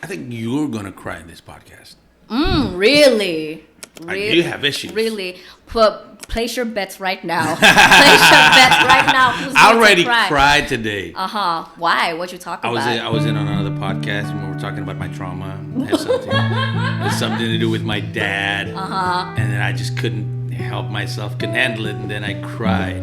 I think you're gonna cry in this podcast. Really? You have issues. Really? Place your bets right now. Place your bets right now. Who's I going already to cry? cried today. Why? What you talk about? I was in on another podcast and we were talking about my trauma. It has something to do with my dad. And then I just couldn't help myself, couldn't handle it, and then I cried.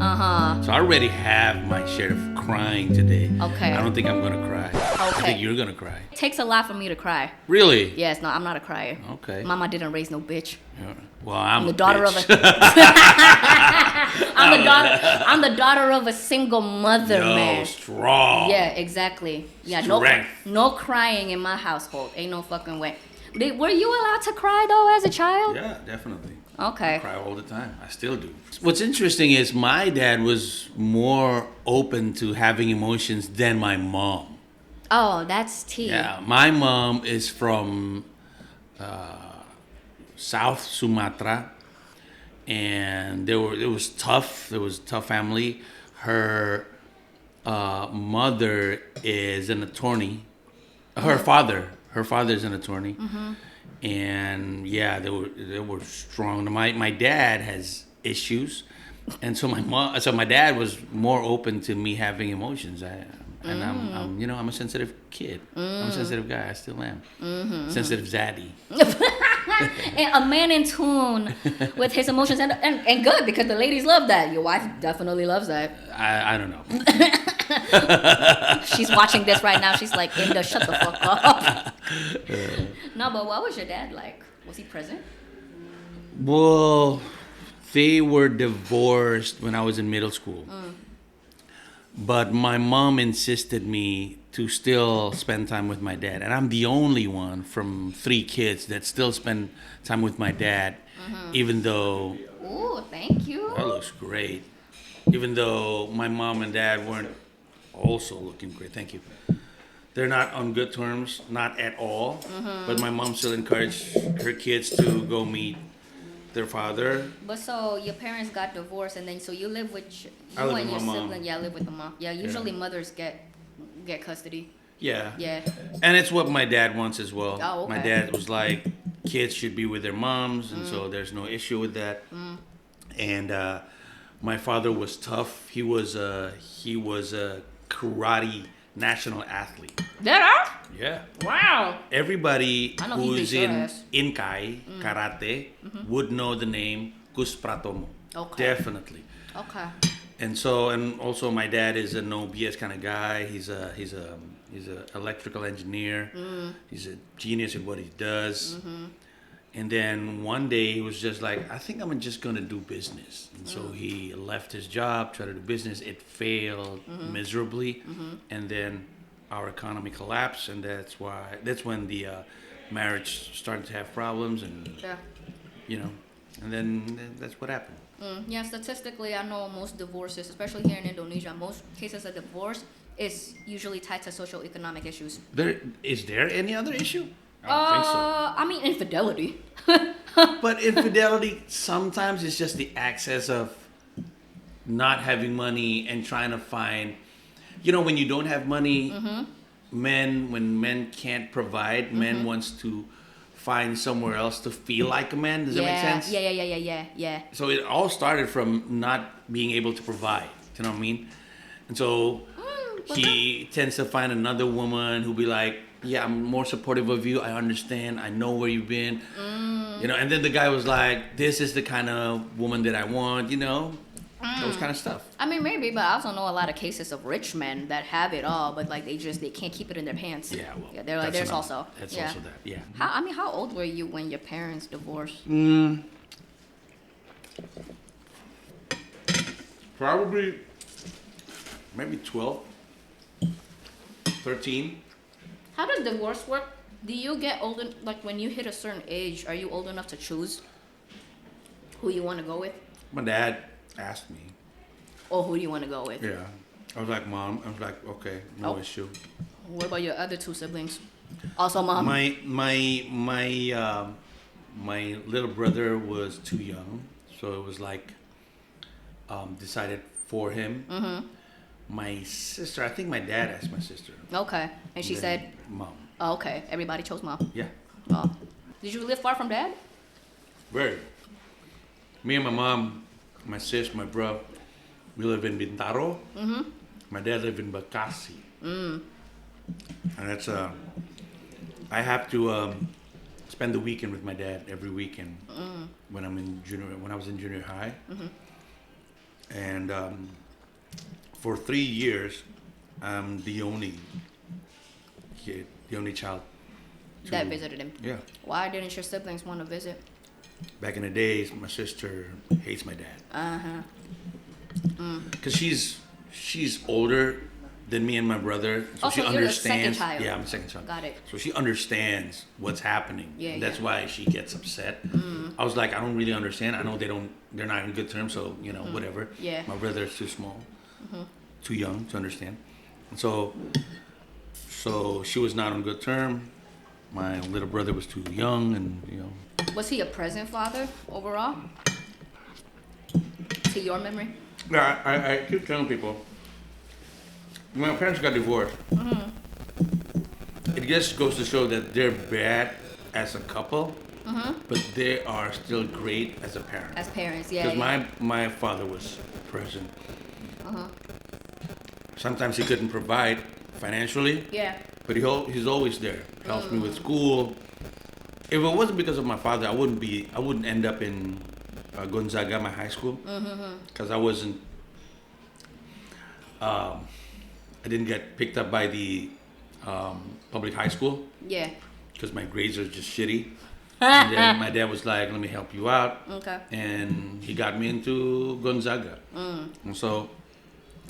So I already have my share of crying today. Okay. I don't think I'm gonna cry. I Okay. think you're gonna cry. It takes a lot for me to cry. Really? Yes, no, I'm not a crier. Okay. Mama didn't raise no bitch. Yeah. Well, I'm the a daughter bitch. of a I'm the daughter of a single mother, man. Strong. Yeah, exactly. Yeah, Strength. no crying in my household. Ain't no fucking way. Were you allowed to cry though as a child? Yeah, definitely. Okay. I cry all the time. I still do. What's interesting is my dad was more open to having emotions than my mom. Oh, that's tea. Yeah, my mom is from South Sumatra, and it was tough. It was a tough family. Her mother is an attorney. Her father is an attorney. And yeah, they were strong. My dad has issues, and so my dad was more open to me having emotions. I'm a sensitive kid. I'm a sensitive guy. I still am. Sensitive zaddy. And a man in tune with his emotions, and good, because the ladies love that. Your wife definitely loves that. I don't know. She's watching this right now. She's like, Indah, shut the fuck up. No, but what was your dad like? Was he present? Well, they were divorced when I was in middle school. But my mom insisted me to still spend time with my dad. And I'm the only one from 3 kids that still spend time with my dad, even though... Ooh, thank you. That looks great. Even though my mom and dad weren't also looking great. Thank you. They're not on good terms, not at all. But my mom still encouraged her kids to go meet their father. But so your parents got divorced, and then so you live with I live and with your my sibling. mom. Yeah, live with the mom. Yeah, usually mothers get custody. Yeah. Yeah. And it's what my dad wants as well. Oh, okay. My dad was like, kids should be with their moms, and so there's no issue with that. And my father was tough. He was a karate national athlete. That are? Yeah. Wow. Everybody I know he who's beat your in ass. Inkai karate would know the name Gus Pratomo. Okay. Definitely. Okay. And also my dad is a no BS kind of guy. He's a electrical engineer. He's a genius at what he does. And then one day he was just like, I think I'm just gonna do business. And so he left his job, tried to do business. It failed miserably, and then our economy collapsed, and that's when the marriage started to have problems, and and then that's what happened. Yeah, statistically, I know most divorces, especially here in Indonesia, most cases of divorce is usually tied to socioeconomic issues. Is there any other issue? I don't think so. I mean, infidelity. But infidelity sometimes is just the access of not having money and trying to find, when you don't have money, when men can't provide, men wants to find somewhere else to feel like a man. Does that make sense? Yeah. So it all started from not being able to provide. You know what I mean? And so he tends to find another woman who'll be like, yeah, I'm more supportive of you. I understand. I know where you've been. And then the guy was like, this is the kind of woman that I want, those kind of stuff. I mean, maybe, but I also know a lot of cases of rich men that have it all, but like they can't keep it in their pants. Yeah, well, they're like, there's also. That's also that, yeah. How old were you when your parents divorced? Probably maybe 12, 13. How does divorce work? Do you get old, like when you hit a certain age, are you old enough to choose who you want to go with? My dad asked me. Or who do you want to go with? Yeah. I was like, Mom. I was like, okay, no issue. What about your other 2 siblings? Also, Mom? My little brother was too young, so it was like decided for him. My sister, I think my dad asked my sister. Okay. And she said? Mom. Oh, okay. Everybody chose mom. Yeah. Oh. Did you live far from dad? Very. Me and my mom, my sis, my bro, we live in Bintaro. Mm-hmm. My dad lived in Bekasi. And that's I have to spend the weekend with my dad every weekend when I was in junior high. And for 3 years, I'm the only kid, the only child. That visited him. Yeah. Why didn't your siblings want to visit? Back in the days, my sister hates my dad. Because she's older than me and my brother, so she so understands. You're the second child. Yeah, I'm the second child. Got it. So she understands what's happening. Yeah, That's why she gets upset. I was like, I don't really understand. I know they're not in good terms, so whatever. Yeah. My brother's too small, too young to understand. And so she was not on good term. My little brother was too young, and Was he a present father overall? To your memory? Yeah, I keep telling people. My parents got divorced. It just goes to show that they're bad as a couple, but they are still great as a parent. As parents, yeah. Because my father was present. Sometimes he couldn't provide financially. Yeah. But he's always there. Helps me with school. If it wasn't because of my father, I wouldn't end up in Gonzaga, my high school, because I wasn't. I didn't get picked up by the public high school. Yeah. Because my grades are just shitty. And then my dad was like, "Let me help you out." Okay. And he got me into Gonzaga. And so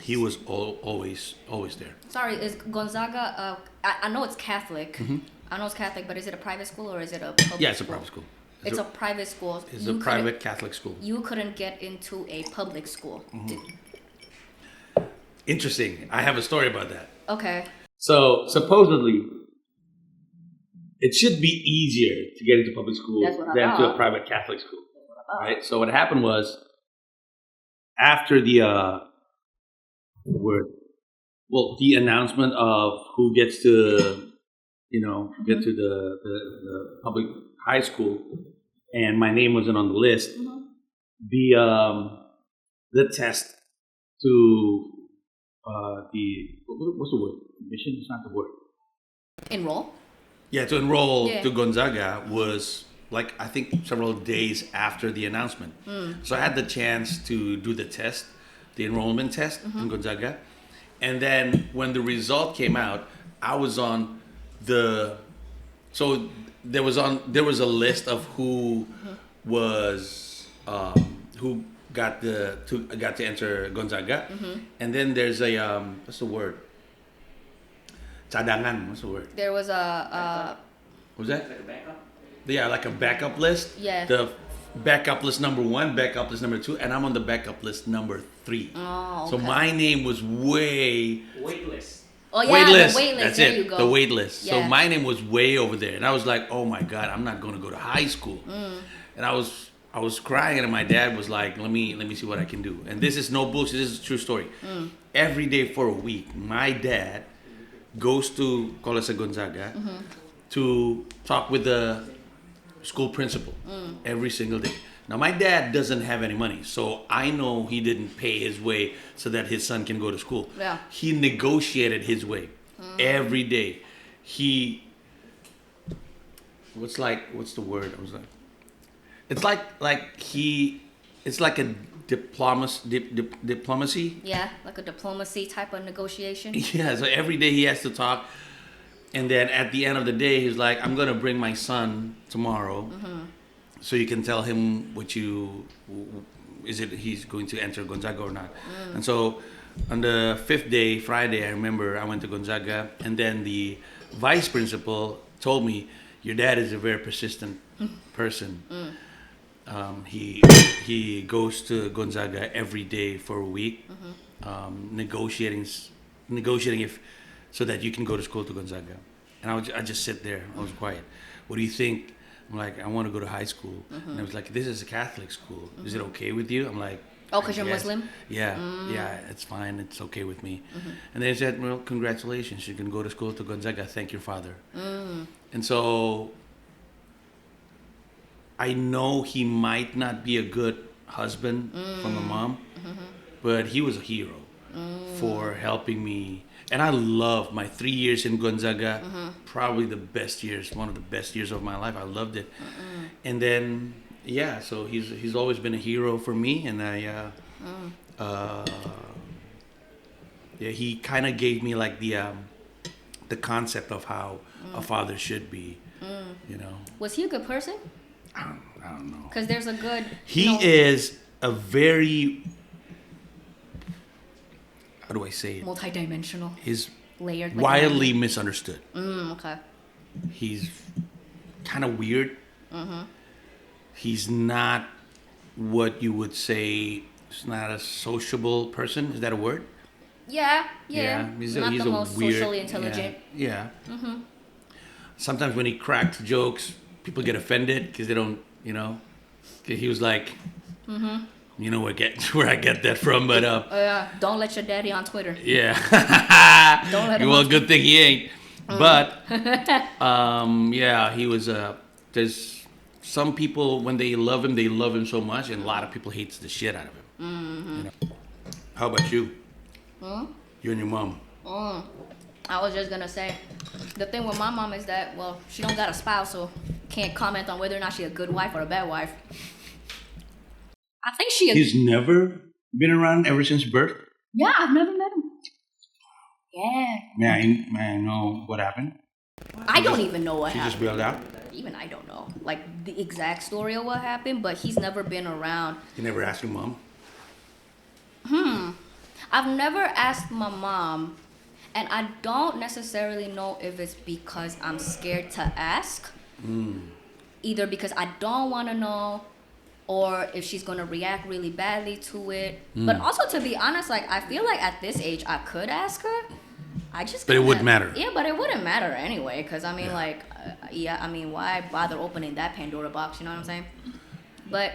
he was always there. Sorry, is Gonzaga? I know it's Catholic. I know it's Catholic, but is it a private school or is it a public? Yeah, it's a school? private school. It's a private school. It's a private Catholic school. You couldn't get into a public school. Interesting. I have a story about that. Okay. So supposedly, it should be easier to get into public school than to a private Catholic school, right? So what happened was, after the the announcement of who gets to, get to the public high school, and my name wasn't on the list, the test to what's the word? Admission is not the word. Enroll? Yeah, to enroll to Gonzaga was I think several days after the announcement. So I had the chance to do the test, the enrollment test in Gonzaga. And then when the result came out, I was on so there was a list of who was who got to enter Gonzaga. And then there's a what's the word? Cadangan, what's the word? There was a What was that? Like a backup? Yeah, like a backup list. Yeah. The backup list number 1, backup list number 2, and I'm on the backup list number 3. Oh, okay. So my name was way waitlist. Oh yeah, waitlist. the waitlist. That's there it. You go. The waitlist. Yeah. So my name was way over there, and I was like, "Oh my God, I'm not going to go to high school." And I was crying, and my dad was like, "Let me see what I can do." And this is no bullshit. This is a true story. Every day for a week, my dad goes to Colegio Gonzaga to talk with the school principal every single day. Now, my dad doesn't have any money, so I know he didn't pay his way so that his son can go to school. Yeah. He negotiated his way every day. What's the word? I was like, it's like a diplomacy. Yeah, like a diplomacy type of negotiation. Yeah, so every day he has to talk. And then at the end of the day, he's like, I'm going to bring my son tomorrow so you can tell him he's going to enter Gonzaga or not. And so on the 5th day, Friday, I remember I went to Gonzaga, and then the vice principal told me, your dad is a very persistent person. He goes to Gonzaga every day for a week, negotiating so that you can go to school to Gonzaga. And I just sit there. I was quiet. What do you think? I'm like, I want to go to high school. And I was like, this is a Catholic school. Is it okay with you? I'm like, Oh, because I you're guess. Muslim? Yeah, yeah, it's fine. It's okay with me. And they said, well, congratulations. You can go to school to Gonzaga. Thank your father. And so I know he might not be a good husband for my mom, but he was a hero for helping me. And I love my 3 years in Gonzaga, probably the best years, one of the best years of my life. I loved it. And then, yeah, so he's always been a hero for me. And yeah, he kind of gave me like the concept of how a father should be, you know. Was he a good person? I don't know. Because there's a good... He is a very, how do I say it? Multi-dimensional. He's Layered. widely misunderstood. Okay. He's kind of weird. He's not what you would say. He's not a sociable person. Is that a word? Yeah. He's Not he's the a most weird, socially intelligent. Yeah. Sometimes when he cracked jokes, people get offended because they don't, you know. He was like, you know where I get that from, but Yeah. Don't let your daddy on Twitter. yeah. Don't let him Well, on good thing he ain't. But yeah, he was. There's some people when they love him so much, and a lot of people hates the shit out of him. You know? How about you? You and your mom. I was just gonna say, the thing with my mom is that, well, she don't got a spouse, so can't comment on whether or not she's a good wife or a bad wife. I think she is. He's never been around ever since birth. Yeah, I've never met him. Yeah. May I know what happened? I don't even know what She happened. just bailed out. Even I don't know, like the exact story of what happened, but he's never been around. You never asked your mom. I've never asked my mom, and I don't necessarily know if it's because I'm scared to ask. Either because I don't want to know, or if she's going to react really badly to it. But also, to be honest, like, I feel like at this age I could ask her. But it wouldn't matter. Yeah, but it wouldn't matter anyway, because I mean, I mean, why bother opening that Pandora box, you know what I'm saying? But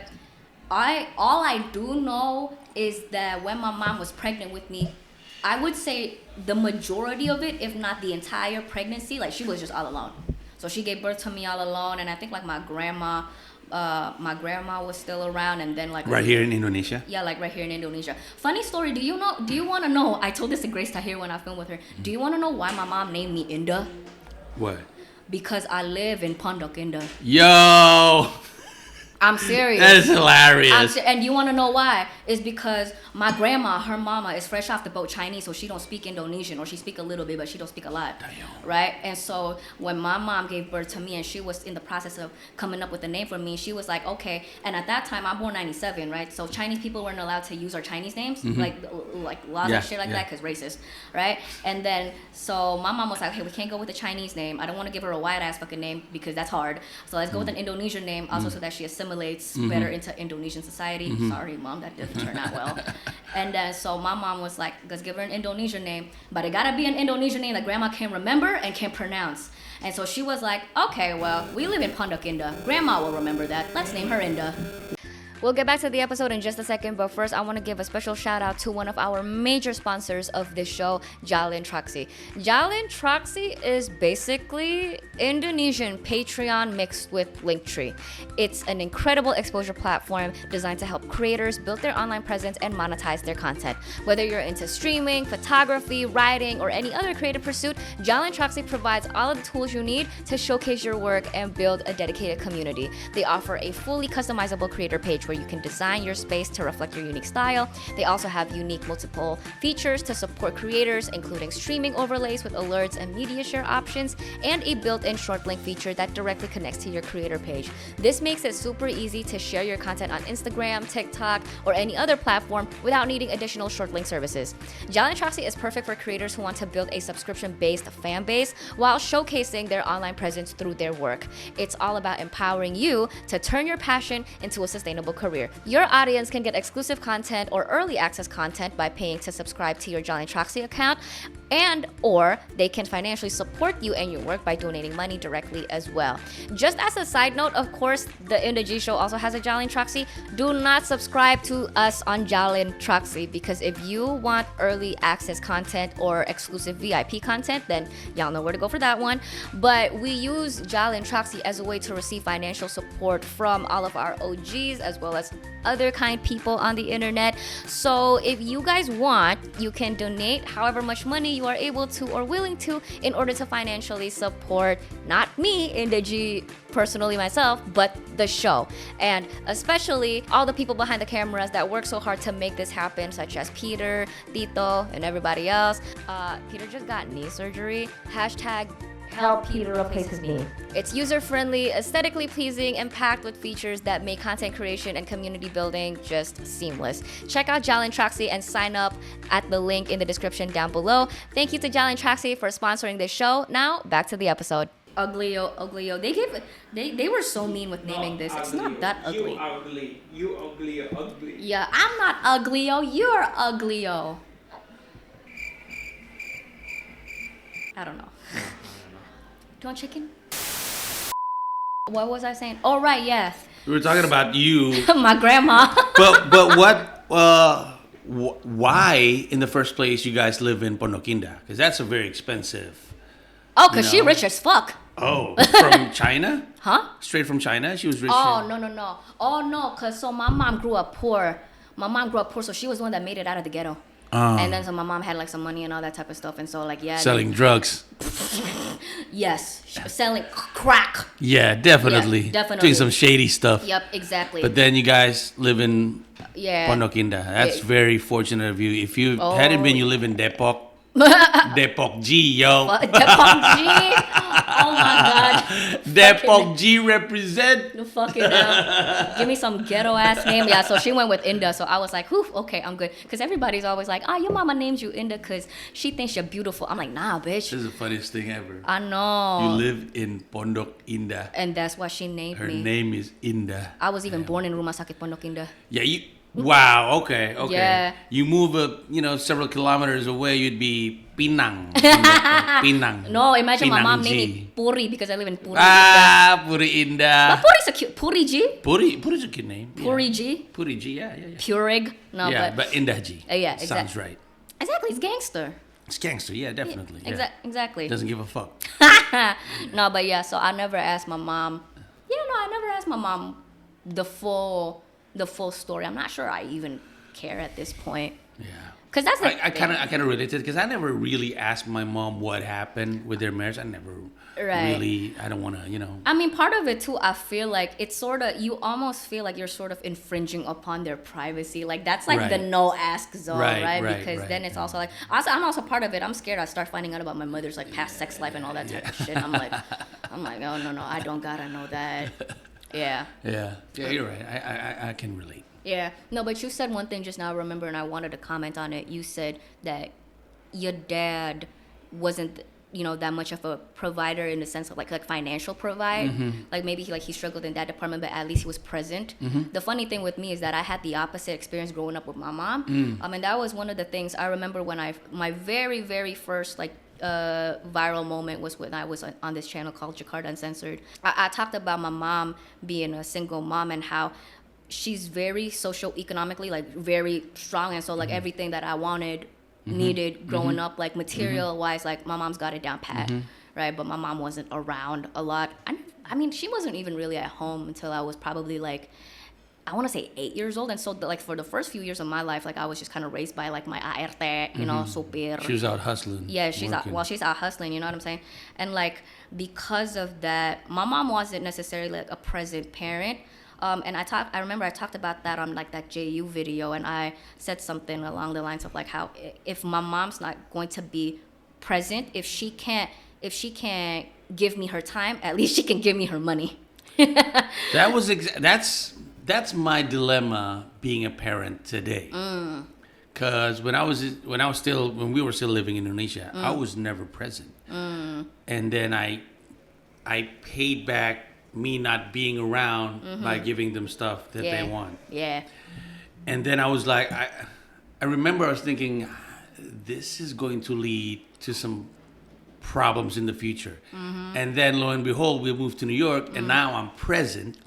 all I do know is that when my mom was pregnant with me, I would say the majority of it, if not the entire pregnancy, like, she was just all alone. So she gave birth to me all alone, and I think like my grandma was still around, and then like Right here in Indonesia. Yeah, like right here in Indonesia. Funny story. Do you want to know? I told this to Grace Tahir when I filmed with her. Do you want to know why my mom named me Indah? What? Because I live in Pondok Indah. Yo. I'm serious. That is hilarious. And you want to know why? It's because my grandma, her mama, is fresh off the boat Chinese, so she don't speak Indonesian, or she speak a little bit, but she don't speak a lot. Damn. Right? And so when my mom gave birth to me, and she was in the process of coming up with a name for me, she was like, okay. And at that time, I'm born 97, right? So Chinese people weren't allowed to use our Chinese names, like laws and shit like that, because racist, right? And then, so my mom was like, hey, we can't go with a Chinese name. I don't want to give her a white-ass fucking name, because that's hard. So let's go with an Indonesian name, also so that she assimilates better into Indonesian society. Sorry, mom, that didn't turn out well. And then so my mom was like, let's give her an Indonesian name, but it gotta be an Indonesian name that grandma can remember and can pronounce. And so she was like, okay, well, we live in Pondok Indah. Grandma will remember that. Let's name her Indah. We'll get back to the episode in just a second, but first I want to give a special shout out to one of our major sponsors of this show, Jalin Traksi. Jalin Traksi is basically Indonesian Patreon mixed with Linktree. It's an incredible exposure platform designed to help creators build their online presence and monetize their content. Whether you're into streaming, photography, writing, or any other creative pursuit, Jalin Traksi provides all of the tools you need to showcase your work and build a dedicated community. They offer a fully customizable creator page where you can design your space to reflect your unique style. They also have unique multiple features to support creators, including streaming overlays with alerts and media share options, and a built-in short link feature that directly connects to your creator page. This makes it super easy to share your content on Instagram, TikTok, or any other platform without needing additional short link services. Jalin Traksi is perfect for creators who want to build a subscription-based fan base while showcasing their online presence through their work. It's all about empowering you to turn your passion into a sustainable career. Your audience can get exclusive content or early access content by paying to subscribe to your Jalin Traksi account. and or they can financially support you and your work by donating money directly as well. Just as a side note, of course, the Indah G Show also has a Jalin Traksi. Do not subscribe to us on Jalin Traksi, because if you want early access content or exclusive VIP content, then y'all know where to go for that one. But we use Jalin Traksi as a way to receive financial support from all of our OGs as well as other kind people on the internet. So if you guys want, you can donate however much money you are able to or willing to in order to financially support not me, Indah G, personally myself, but the show. And especially all the people behind the cameras that work so hard to make this happen, such as Peter, Tito, and everybody else. Peter just got knee surgery. Hashtag help Peter replace his knee. It's user-friendly, aesthetically pleasing, and packed with features that make content creation and community building just seamless. Check out Jalin Traksi and sign up at the link in the description down below. Thank you to Jalin Traksi for sponsoring this show. Now, back to the episode. Uglyo. They were so mean with naming this. It's not that ugly. You ugly. Yeah, I'm not uglyo. You're uglyo. I don't know. Do you want chicken? What was I saying? Oh, right, yes. We were talking about you. My grandma. but why in the first place you guys live in Pondok Indah? Because that's a very expensive. Oh, because she rich as fuck. Oh, from China? Huh? Straight from China? She was rich. Oh, no. Oh, no, because so my mom grew up poor. So she was the one that made it out of the ghetto. And then so my mom had like some money and all that type of stuff. And so like, yeah. Selling drugs. Yes. She was selling crack. Yeah, definitely. Yeah, definitely. Doing some shady stuff. Yep, exactly. But then you guys live in Yeah. Pondok Indah. That's very fortunate of you. If you hadn't been, you live in Depok. Depok G, yo. Depok G? Oh my god. Depok G represent. No fucking hell. Give me some ghetto ass name. Yeah, so she went with Indah. So I was like, whew, okay, I'm good. Because everybody's always like, your mama named you Indah because she thinks you're beautiful. I'm like, nah, bitch. This is the funniest thing ever. I know. You live in Pondok Indah. And that's why she named me. Her name is Indah. I was even born in Rumah Sakit Pondok Indah. Yeah, you. Wow. Okay. Yeah. You move several kilometers away, you'd be Pinang. Pinang. No, imagine Pinang my mom G. named me Puri because I live in Puri. Puri Indah. But Puri's a cute. Puri G. Puri's a cute name. Puri Yeah. G. Puri G. Yeah. Purig. No, Yeah, but Indah G. Yeah, Sounds right. Exactly, it's gangster. It's gangster. Yeah, definitely. Yeah. Exactly. Doesn't give a fuck. No, but yeah, so I never asked my mom. I never asked my mom the full story. I'm not sure I even care at this point. Yeah. Because that's I kind of related because I never really asked my mom what happened with their marriage. I never really. I don't want to. I mean, part of it too. I feel like it's sort of. You almost feel like you're sort of infringing upon their privacy. Like that's like the no ask zone, right? Because then it's also like. I'm also part of it. I'm scared I start finding out about my mother's like past sex life and all that type of shit. I'm like, oh no, I don't gotta know that. Yeah. Yeah, you're right. I can relate. Yeah. No, but you said one thing just now, remember, and I wanted to comment on it. You said that your dad wasn't, that much of a provider in the sense of like financial provide. Mm-hmm. Like maybe he struggled in that department, but at least he was present. Mm-hmm. The funny thing with me is that I had the opposite experience growing up with my mom. And that was one of the things I remember when my very, very first viral moment was when I was on this channel called Jakarta Uncensored. I talked about my mom being a single mom and how she's very socio-economically like very strong, and so like everything that I wanted, needed growing up, like material wise, like my mom's got it down pat, right? But my mom wasn't around a lot. I mean, she wasn't even really at home until I was probably like, I want to say 8 years old. And so like for the first few years of my life, like I was just kind of raised by like my ART, supir. She was out hustling. Yeah, she's out hustling, you know what I'm saying? And like because of that, my mom wasn't necessarily like a present parent. And I remember I talked about that on like that JU video, and I said something along the lines of like how if my mom's not going to be present, if she can't give me her time, at least she can give me her money. That's my dilemma being a parent today. Because when we were still living in Indonesia, I was never present, and then I paid back me not being around by giving them stuff that they want. Yeah. And then I was like, I remember I was thinking, this is going to lead to some problems in the future. Mm-hmm. And then lo and behold, we moved to New York, and now I'm present,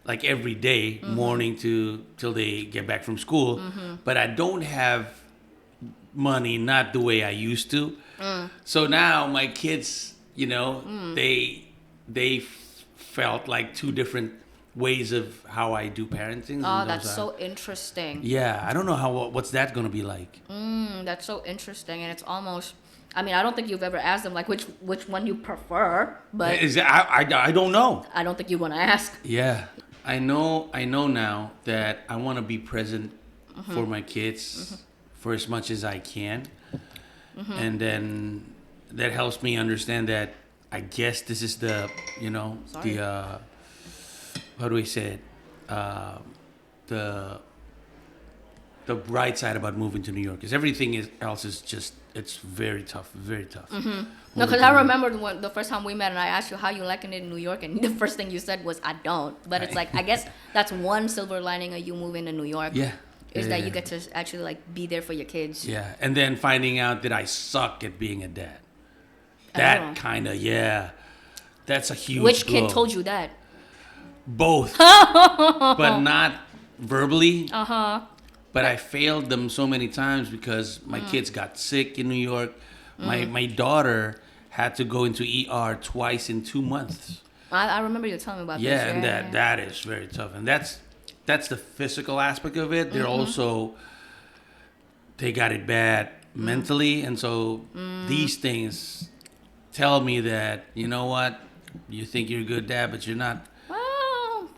like every day, morning till they get back from school. But I don't have money, not the way I used to. So now my kids, you know, they felt like two different ways of how I do parenting. Oh, that's so interesting. Yeah, I don't know what's that gonna be like. That's so interesting, and it's almost. I mean, I don't think you've ever asked them like which one you prefer, but I don't know. I don't think you want to ask. Yeah, I know now that I want to be present for my kids for as much as I can, and then that helps me understand that I guess this is the how do we say it? The bright side about moving to New York is everything else is just, it's very tough, very tough. No, because I remember the first time we met and I asked you how you liking it in New York, and the first thing you said was I don't. But it's like, I guess that's one silver lining of you moving to New York. Yeah. Is that you get to actually like be there for your kids. Yeah, and then finding out that I suck at being a dad. That kind of, that's a huge Which blow. kid told you that? Both, but not verbally. But I failed them so many times because my kids got sick in New York. My daughter had to go into ER twice in 2 months. I remember you telling me about this. Yeah, and that is very tough. And that's the physical aspect of it. They're also, they got it bad mentally. And so these things tell me that, you know what, you think you're a good dad, but you're not.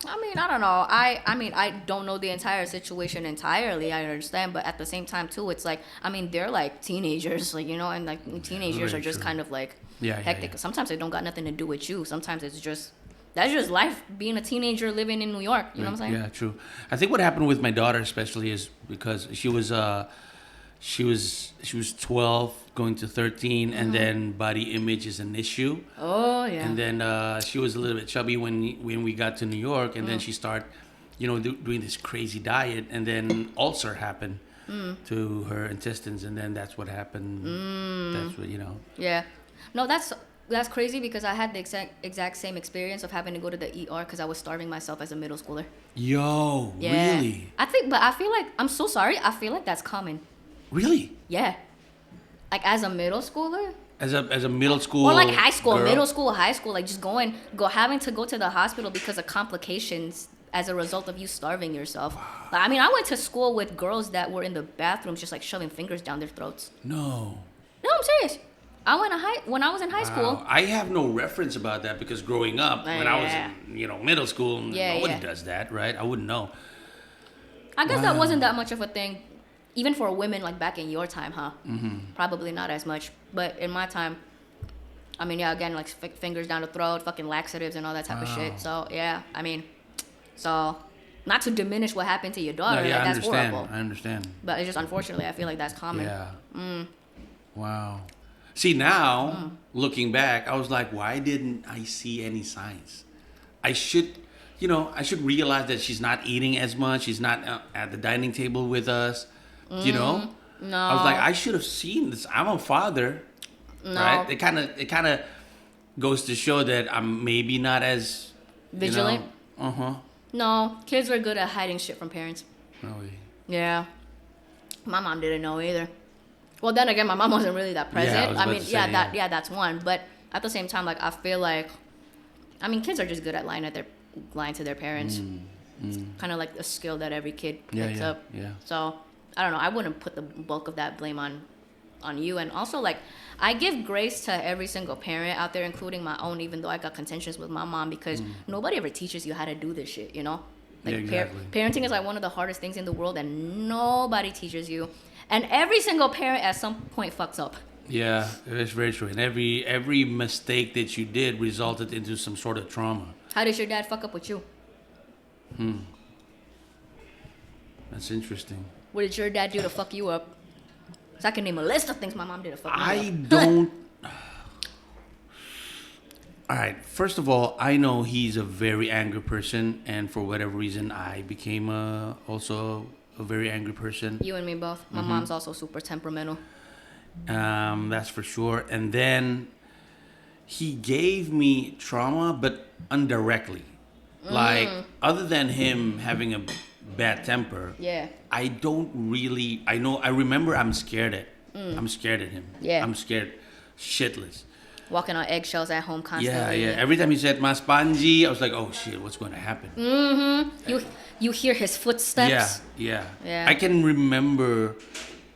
I mean, I don't know. I mean, I don't know the entire situation entirely. I understand, but at the same time, too, it's like, I mean, they're like teenagers, like, you know, and like teenagers Very are just true. kind of like hectic. Yeah. Sometimes it don't got nothing to do with you. Sometimes it's just that's just life being a teenager living in New York. You know what I'm saying? Yeah, true. I think what happened with my daughter especially is because she was 12 going to 13, and then body image is an issue. Oh yeah. And then she was a little bit chubby when we got to New York, and then she started, you know, doing this crazy diet, and then ulcer happened to her intestines, and then that's what happened. That's what, you know. Yeah. No, that's crazy because I had the exact same experience of having to go to the ER because I was starving myself as a middle schooler. Yo, Yeah. really? I feel like I'm so sorry. I feel like that's common. Really? Yeah. Like as a middle schooler. As a middle school Or like high school, girl? middle school, high school, like just having to go to the hospital because of complications as a result of you starving yourself. Like, I mean, I went to school with girls that were in the bathrooms just like shoving fingers down their throats. No. No, I'm serious. When I was in high school. Wow. I have no reference about that because growing up, when I was in, you know, middle school, nobody does that, right? I wouldn't know. I guess that wasn't that much of a thing, even for women like back in your time, huh? Probably not as much, but in my time, I mean, yeah, again, like fingers down the throat, fucking laxatives and all that type of shit. So yeah, I mean, so not to diminish what happened to your daughter, No, yeah, like, I that's understand. horrible. I understand. But it's just unfortunately, I feel like that's common. Yeah. Wow. See, now looking back, I was like, why didn't I see any signs? I should realize that she's not eating as much. She's not at the dining table with us. You know? No. I was like, I should have seen this. I'm a father. No. Right? It kind of goes to show that I'm maybe not as Vigilant? You know, No, kids are good at hiding shit from parents. Really? Yeah. My mom didn't know either. Well, then again, my mom wasn't really that present. Yeah, I was about to say, that's one. But at the same time, like, I feel like, I mean, kids are just good at lying to their parents. Kind of like a skill that every kid picks up. Yeah. So I don't know. I wouldn't put the bulk of that blame on you. And also, like, I give grace to every single parent out there, including my own, even though I got contentions with my mom, because nobody ever teaches you how to do this shit, you know? Like, Yeah, exactly. Parenting is like one of the hardest things in the world, and nobody teaches you. And every single parent at some point fucks up. Yeah, it's very true. And every mistake that you did resulted into some sort of trauma. How did your dad fuck up with you? That's interesting. What did your dad do to fuck you up? So I can name a list of things my mom did to fuck me I up. don't. All right. First of all, I know he's a very angry person, and for whatever reason, I became also a very angry person. You and me both. My mom's also super temperamental. That's for sure. And then he gave me trauma, but indirectly. Like, other than him having a bad temper, Yeah. I don't really. I remember I'm scared at. I'm scared at him. Yeah. I'm scared shitless. Walking on eggshells at home constantly. Yeah. Every time he said Mas Pandji, I was like, oh shit, what's going to happen? You hear his footsteps. Yeah. Yeah. I can remember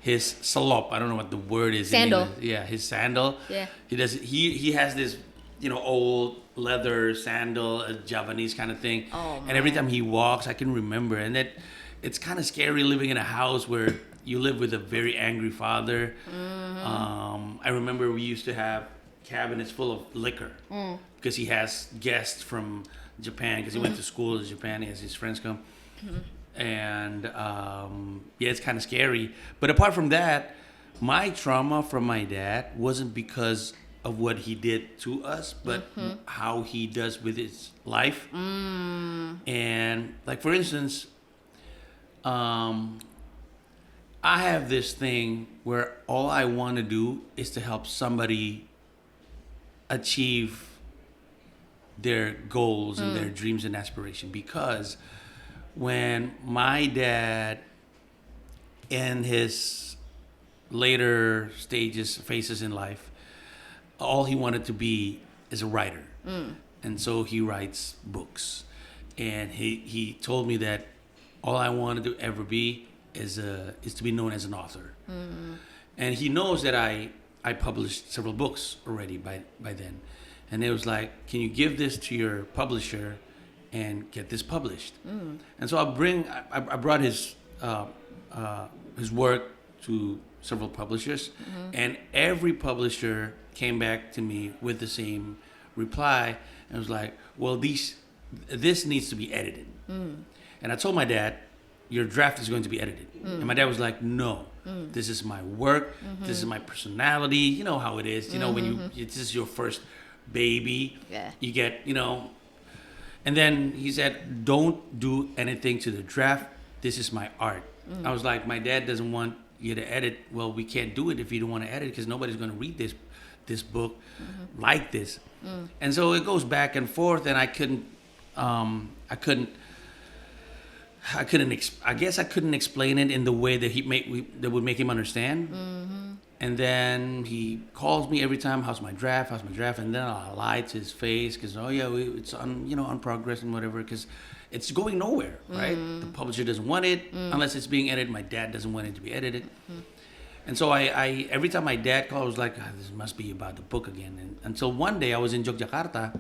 his salop. I don't know what the word is. Sandal. In English. Yeah, his sandal. Yeah. He has this, old leather sandal, a Javanese kind of thing. Oh, and every man. time he walks, I can remember. And it's kind of scary living in a house where you live with a very angry father. I remember we used to have cabinets full of liquor because he has guests from Japan because he went to school in Japan. He has his friends come. And it's kind of scary. But apart from that, my trauma from my dad wasn't because of what he did to us, but how he does with his life. And like, for instance, I have this thing where all I want to do is to help somebody achieve their goals and their dreams and aspiration. Because when my dad in his later phases in life, all he wanted to be is a writer. And so he writes books. And he told me that all I wanted to ever be is to be known as an author. And he knows that I published several books already by then. And it was like, can you give this to your publisher and get this published? And so I brought his work to several publishers, and every publisher came back to me with the same reply, and was like, well, this needs to be edited. And I told my dad, your draft is going to be edited. And my dad was like, no, this is my work, this is my personality. You know how it is, when this is your first baby, you get, and then he said, don't do anything to the draft, this is my art. I was like, my dad doesn't want you to edit. Well, we can't do it if you don't want to edit, because nobody's going to read this book like this. And so it goes back and forth, and I guess I couldn't explain it in the way that that would make him understand. And then he calls me every time, how's my draft? And then I lie to his face because, it's on progress and whatever, because it's going nowhere, right? The publisher doesn't want it unless it's being edited. My dad doesn't want it to be edited. And so I every time my dad called, I was like, this must be about the book again. And until one day I was in Yogyakarta,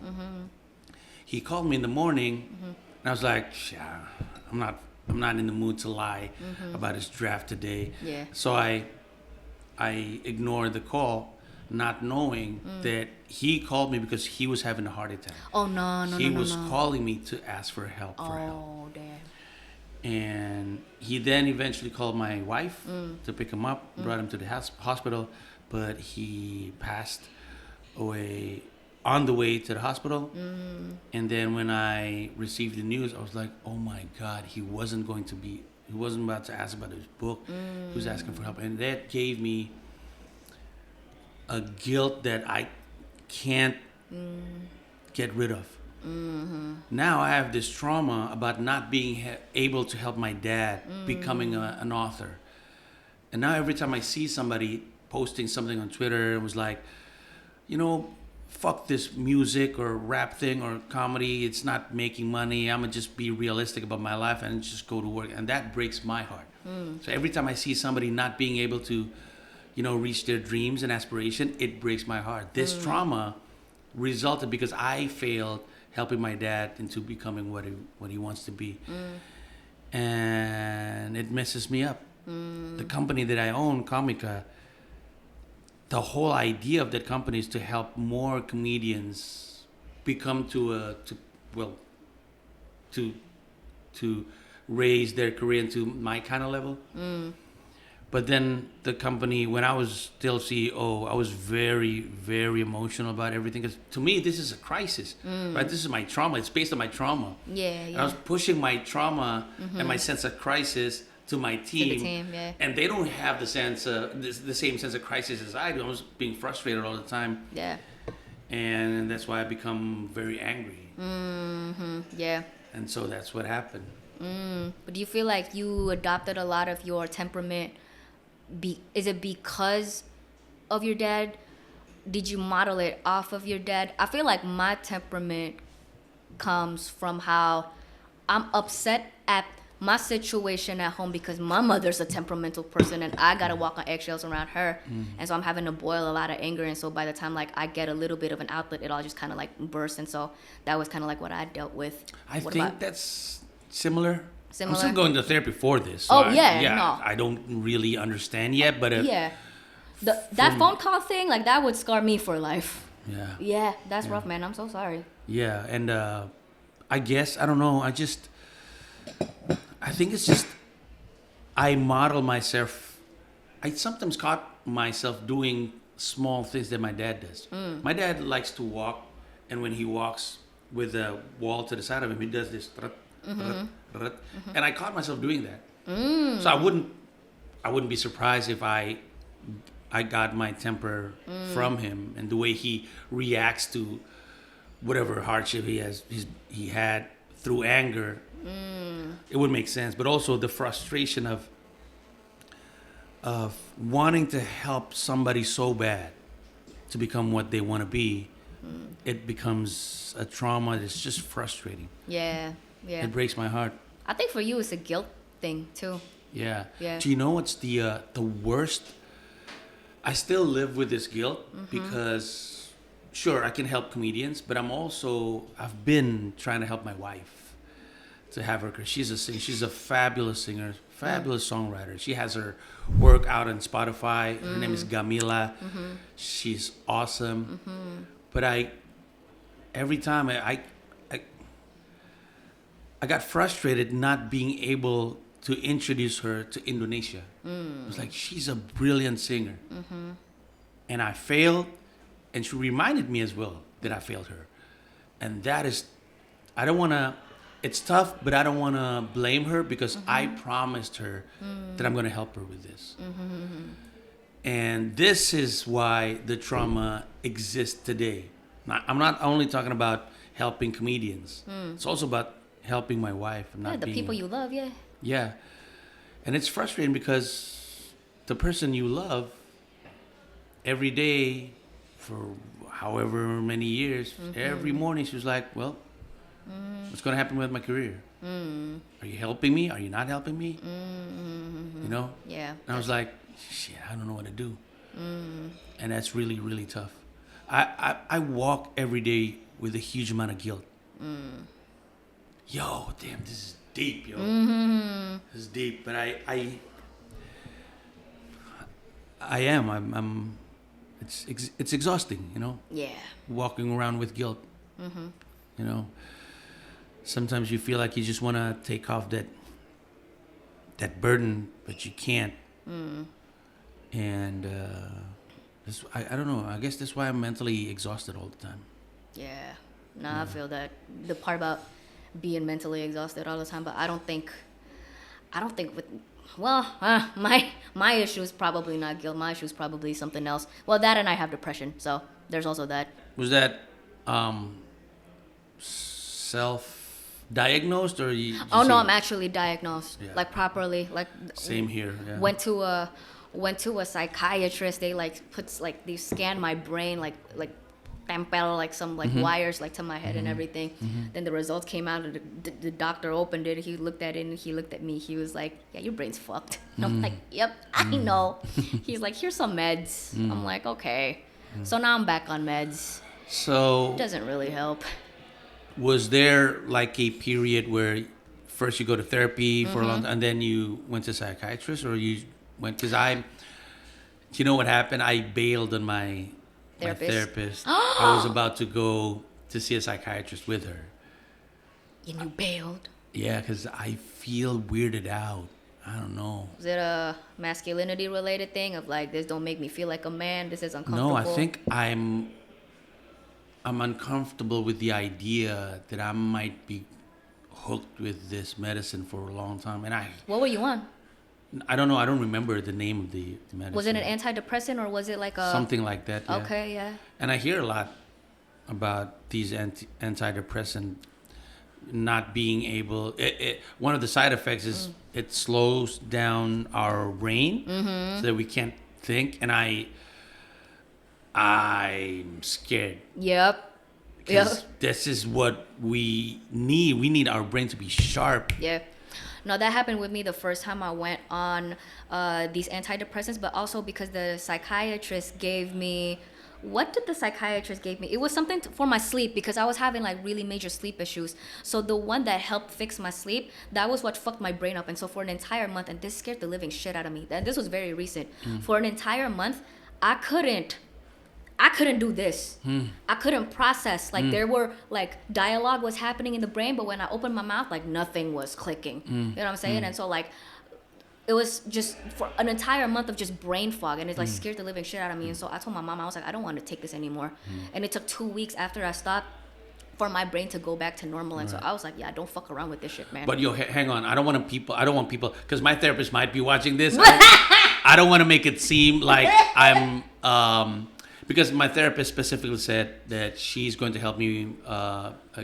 he called me in the morning, and I was like, yeah, I'm not in the mood to lie about his draft today. Yeah. So I ignored the call, not knowing that he called me because he was having a heart attack. Oh, no. He was calling me to ask for help. Oh, damn. And he then eventually called my wife to pick him up, brought him to the hospital, but he passed away on the way to the hospital. And then when I received the news, I was like, oh my God, he wasn't about to ask about his book. He was asking for help. And that gave me a guilt that I can't get rid of. Now I have this trauma about not being able to help my dad becoming an author. And now every time I see somebody posting something on Twitter, it was like, fuck this music or rap thing or comedy, it's not making money, I'm gonna just be realistic about my life and just go to work. And that breaks my heart. So every time I see somebody not being able to reach their dreams and aspiration, it breaks my heart. This trauma resulted because I failed helping my dad into becoming what he wants to be. And it messes me up. The company that I own, Comica, the whole idea of that company is to help more comedians become to raise their career into my kind of level. But then the company, when I was still CEO, I was very, very emotional about everything. Because to me, this is a crisis, right? This is my trauma. It's based on my trauma. Yeah. And I was pushing my trauma and my sense of crisis to my team, team, yeah. and they don't have the same sense of crisis as I do. I was being frustrated all the time, Yeah. and that's why I become very angry. Yeah. And so that's what happened. But do you feel like you adopted a lot of your temperament? Is it because of your dad? Did you model it off of your dad? I feel like my temperament comes from how I'm upset at my situation at home because my mother's a temperamental person and I gotta walk on eggshells around her, and so I'm having to boil a lot of anger, and so by the time like I get a little bit of an outlet, it all just kind of like bursts, and so that was kind of like what I dealt with. I think that's similar. I'm Similar? still going to therapy for this. So Oh, yeah, no. I don't really understand yet, but Yeah, that phone call thing, like that would scar me for life. yeah. Yeah, that's rough, man. I'm so sorry. Yeah, and I guess I don't know. I think it's just I model myself. I sometimes caught myself doing small things that my dad does. My dad likes to walk, and when he walks with a wall to the side of him, he does this. And I caught myself doing that. So I wouldn't be surprised if I got my temper from him, and the way he reacts to whatever hardship he had through anger. It would make sense, but also the frustration of wanting to help somebody so bad to become what they want to be. It becomes a trauma that's just frustrating. Yeah. It breaks my heart. I think for you it's a guilt thing too. Yeah. Yeah. Do you know what's the worst? I still live with this guilt because, sure, I can help comedians, but I've been trying to help my wife to have her, because she's a singer. She's a fabulous singer, fabulous songwriter. She has her work out on Spotify. Her name is Gamila. She's awesome. But every time I got frustrated not being able to introduce her to Indonesia. It was like, she's a brilliant singer. And I failed, and she reminded me as well that I failed her. And that is, I don't want to, it's tough, but I don't want to blame her, because I promised her that I'm going to help her with this. And this is why the trauma exists today. Now, I'm not only talking about helping comedians. It's also about helping my wife. The people you love, yeah. Yeah. And it's frustrating because the person you love every day for however many years, every morning she was like, well, what's going to happen with my career? Are you helping me? Are you not helping me? You know? Yeah. And I was like, shit, I don't know what to do. And that's really, really tough. I walk every day with a huge amount of guilt. Yo, damn, this is deep, yo. This is deep, but I'm it's exhausting, you know? Yeah. Walking around with guilt. You know? Sometimes you feel like you just want to take off that burden, but you can't. And I don't know. I guess that's why I'm mentally exhausted all the time. Yeah. I feel that. The part about being mentally exhausted all the time, but I don't think with, well, my issue is probably not guilt. My issue is probably something else. Well, that, and I have depression, so there's also that. Was that self-diagnosed, or you? Oh no, I'm actually diagnosed, Yeah. like properly, like. Same here. Yeah. Went to a psychiatrist. They they scanned my brain, like tempel like some wires like to my head and everything. Then the results came out, and the doctor opened it. He looked at it and he looked at me. He was like, yeah, your brain's fucked. And I'm like, yep, I know. He's like, here's some meds. I'm like, okay. So now I'm back on meds. So Doesn't really help. was there like a period where first you go to therapy for a long time, and then you went to a psychiatrist, or you went, because you know what happened? I bailed on my therapist. I was about to go to see a psychiatrist with her. And you bailed? Yeah, because I feel weirded out. I don't know. Is it a masculinity related thing of like, this don't make me feel like a man, this is uncomfortable? No, I think I'm uncomfortable with the idea that I might be hooked with this medicine for a long time. And What were you on? I don't know. I don't remember the name of the medicine. Was it an antidepressant or was it like a something like that? Yeah. Okay, yeah. And I hear a lot about these antidepressant not being able. One of the side effects is it slows down our brain so that we can't think. And I'm scared. Yep. Because this is what we need. We need our brain to be sharp. Yeah. No, that happened with me the first time I went on these antidepressants, but also because the psychiatrist gave me. What did the psychiatrist give me? It was something for my sleep because I was having like really major sleep issues. So the one that helped fix my sleep, that was what fucked my brain up. And so for an entire month, and this scared the living shit out of me. And this was very recent. For an entire month, I couldn't do this. I couldn't process. Like there were like dialogue was happening in the brain, but when I opened my mouth, like nothing was clicking. You know what I'm saying? And so like it was just for an entire month of just brain fog, and it like scared the living shit out of me. And so I told my mom, I was like, I don't want to take this anymore. And it took 2 weeks after I stopped for my brain to go back to normal. And so I was like, yeah, don't fuck around with this shit, man. But hang on. I don't want people, because my therapist might be watching this. I don't want to make it seem like I'm, because my therapist specifically said that she's going to help me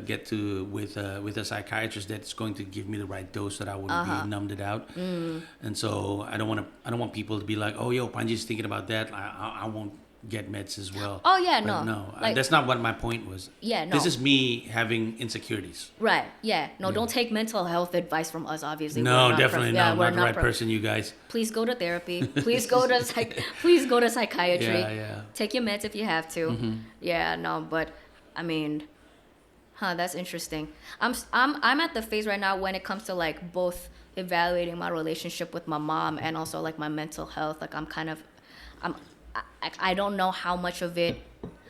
get to with a psychiatrist that's going to give me the right dose that I wouldn't be numbed it out. And so I don't want people to be like, oh, yo, Pandji's thinking about that. I won't get meds as well. Oh yeah, but no, like, that's not what my point was. Yeah, no. This is me having insecurities. Right. Yeah. No, don't take mental health advice from us. Obviously. No, definitely not. I'm not the right person, you guys. Please go to therapy. Please go to please go to psychiatry. Yeah. Take your meds if you have to. Yeah. No, but I mean, that's interesting. I'm at the phase right now when it comes to like both evaluating my relationship with my mom and also like my mental health. Like I don't know how much of it.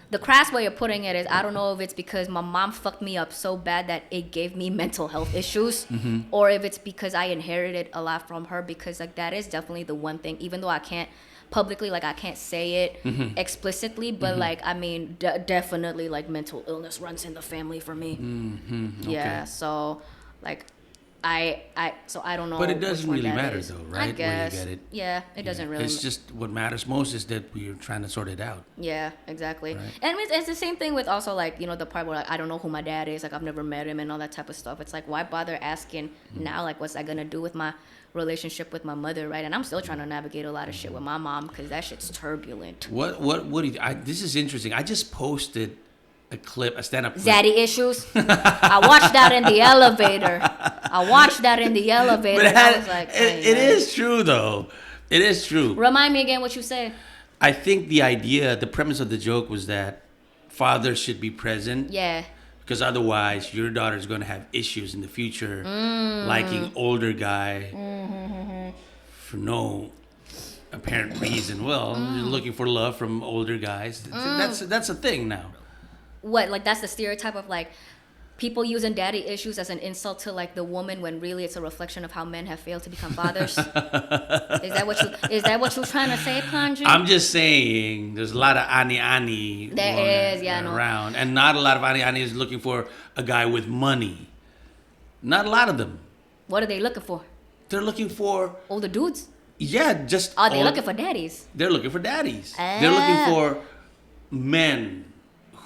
The crass way of putting it is I don't know if it's because my mom fucked me up so bad that it gave me mental health issues, or if it's because I inherited a lot from her. Because like that is definitely the one thing. Even though I can't publicly, like I can't say it explicitly, but like I mean, definitely like mental illness runs in the family for me. Okay. Yeah. So like. So I don't know. But it doesn't really matter is. though, right? I guess. Where you get it. Yeah, it doesn't really. It's just what matters most is that we're trying to sort it out. Yeah, exactly. Right. And it's the same thing with also like, you know, the part where like, I don't know who my dad is, like I've never met him and all that type of stuff. It's like, why bother asking now? Like, what's that gonna do with my relationship with my mother, right? And I'm still trying to navigate a lot of shit with my mom because that shit's turbulent. What do you, this is interesting. I just posted a stand-up clip. Zaddy issues. I watched that in the elevator. But I was like, it is true though. It is true. Remind me again what you said. I think the premise of the joke was that fathers should be present. Yeah. Because otherwise, your daughter's going to have issues in the future, liking older guy for no apparent reason. Well, you're looking for love from older guys. That's a thing now. What, like that's the stereotype of like people using daddy issues as an insult to like the woman when really it's a reflection of how men have failed to become fathers? Is that what you're trying to say, Pandji? I'm just saying there's a lot of ani around, and not a lot of ani is looking for a guy with money. Not a lot of them. What are they looking for? They're looking for older dudes. Yeah, just. Are they looking for daddies? They're looking for daddies. They're looking for men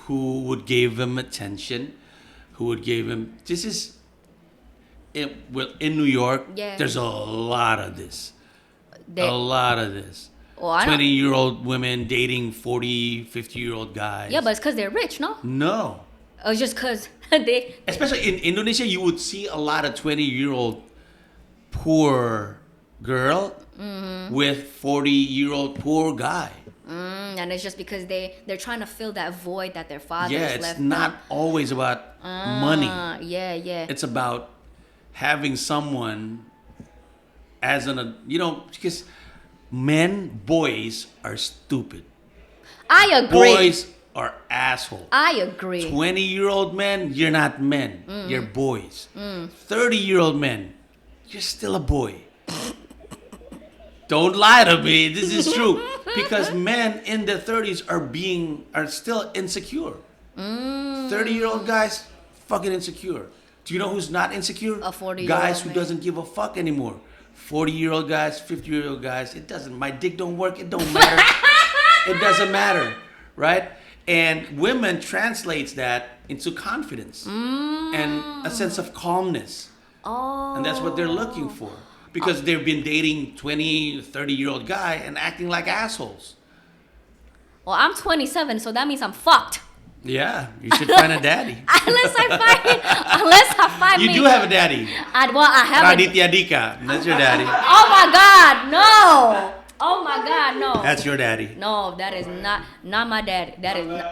who would give him attention, who would give him. This is, in New York. Yeah. There's a lot of this. A lot of this. 20-year-old women dating 40, 50-year-old guys. Yeah, but it's because they're rich, no? No. It's just because they. Especially in Indonesia, you would see a lot of 20-year-old poor girl with 40-year-old poor guy. And it's just because they're trying to fill that void that their fathers left. Yeah, it's not always about money. Yeah. It's about having someone as because boys are stupid. I agree. Boys are assholes. I agree. 20-year-old men, you're not men. You're boys. 30-year-old men, you're still a boy. Don't lie to me. This is true. Because men in their 30s are still insecure. 30-year-old guys, fucking insecure. Do you know who's not insecure? A 40-year-old guys who man. doesn't give a fuck anymore. 40-year-old guys, 50-year-old guys. It doesn't. My dick don't work. It don't matter. It doesn't matter, right? And women translates that into confidence and a sense of calmness. Oh. And that's what they're looking for. Because they've been dating 20, 30-year-old guy and acting like assholes. Well, I'm 27, so that means I'm fucked. Yeah, you should find a daddy. unless I find You me. do have a daddy. I have Raditya Dika. That's your daddy. Oh my God, no. Oh my God, no. That's your daddy. No, that is not my daddy. That is not.